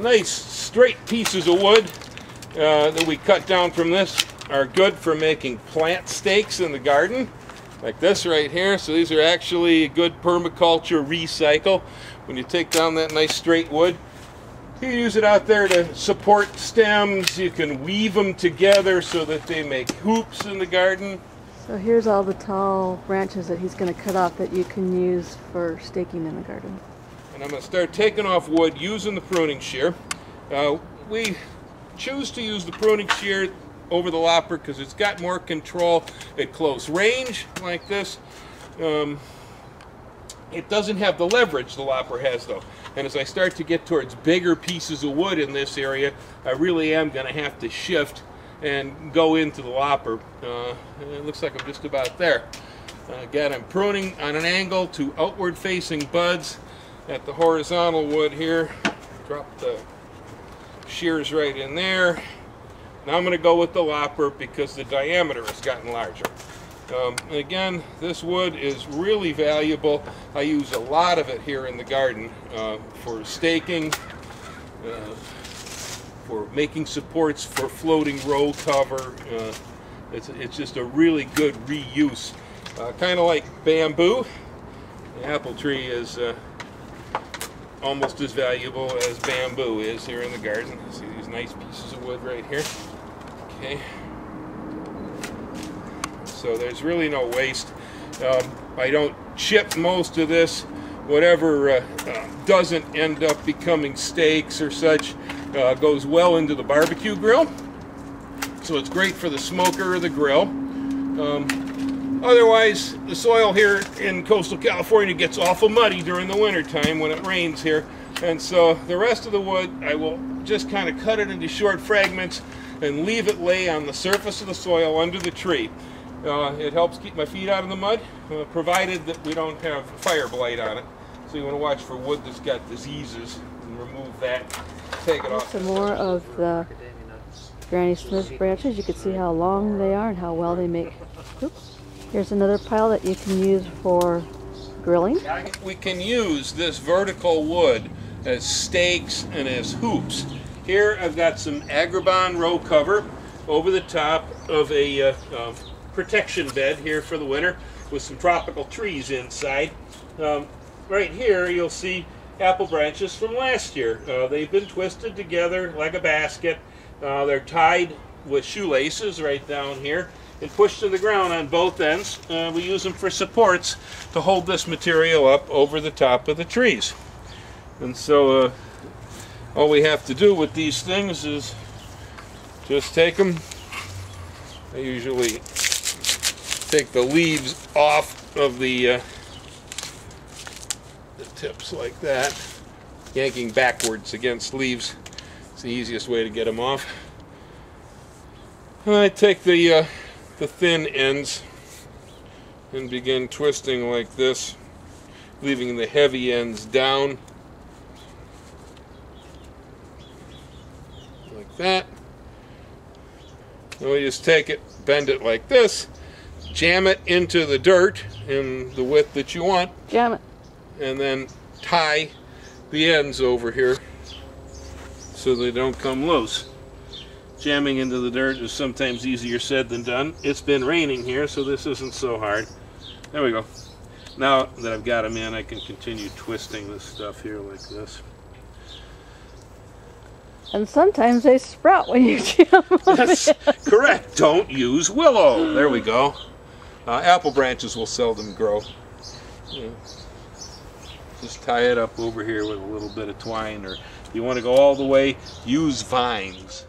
nice straight pieces of wood that we cut down from this are good for making plant stakes in the garden, like this right here. So these are actually a good permaculture recycle. When you take down that nice straight wood, you can use it out there to support stems. You can weave them together so that they make hoops in the garden. So here's all the tall branches that he's going to cut off that you can use for staking in the garden. And I'm going to start taking off wood using the pruning shear. We choose to use the pruning shear over the lopper because it's got more control at close range like this. It doesn't have the leverage the lopper has though. And as I start to get towards bigger pieces of wood in this area, I really am going to have to shift and go into the lopper. It looks like I'm just about there. Again, I'm pruning on an angle to outward facing buds at the horizontal wood here. Drop the shears right in there. Now I'm going to go with the lopper because the diameter has gotten larger. Again, this wood is really valuable. I use a lot of it here in the garden for staking, for making supports for floating row cover. It's just a really good reuse. Kind of like bamboo, the apple tree is almost as valuable as bamboo is here in the garden. See these nice pieces of wood right here? Okay. So there's really no waste. I don't chip most of this. Whatever doesn't end up becoming steaks or such goes well into the barbecue grill. So it's great for the smoker or the grill. Otherwise, the soil here in coastal California gets awful muddy during the winter time when it rains here. And so the rest of the wood, I will just kind of cut it into short fragments and leave it lay on the surface of the soil under the tree. It helps keep my feet out of the mud, provided that we don't have fire blight on it. So you want to watch for wood that's got diseases and remove that, take it off. Some more of the Granny Smith branches. You can see how long they are and how well they make hoops. Here's another pile that you can use for grilling. We can use this vertical wood as stakes and as hoops. Here I've got some agribon row cover over the top of a protection bed here for the winter with some tropical trees inside. Right here you'll see apple branches from last year. They've been twisted together like a basket. They're tied with shoelaces right down here and pushed to the ground on both ends. We use them for supports to hold this material up over the top of the trees. And so all we have to do with these things is just take them. I usually take the leaves off of the tips like that. Yanking backwards against leaves is the easiest way to get them off. And I take the thin ends and begin twisting like this, leaving the heavy ends down like that. And we just take it, bend it like this, jam it into the dirt in the width that you want. Jam it. And then tie the ends over here so they don't come loose. Jamming into the dirt is sometimes easier said than done. It's been raining here, so this isn't so hard. There we go. Now that I've got them in, I can continue twisting this stuff here like this. And sometimes they sprout when you jam them. That's correct. Don't use willow. There we go. Apple branches will seldom grow. Yeah. Just tie it up over here with a little bit of twine, or if you want to go all the way, use vines.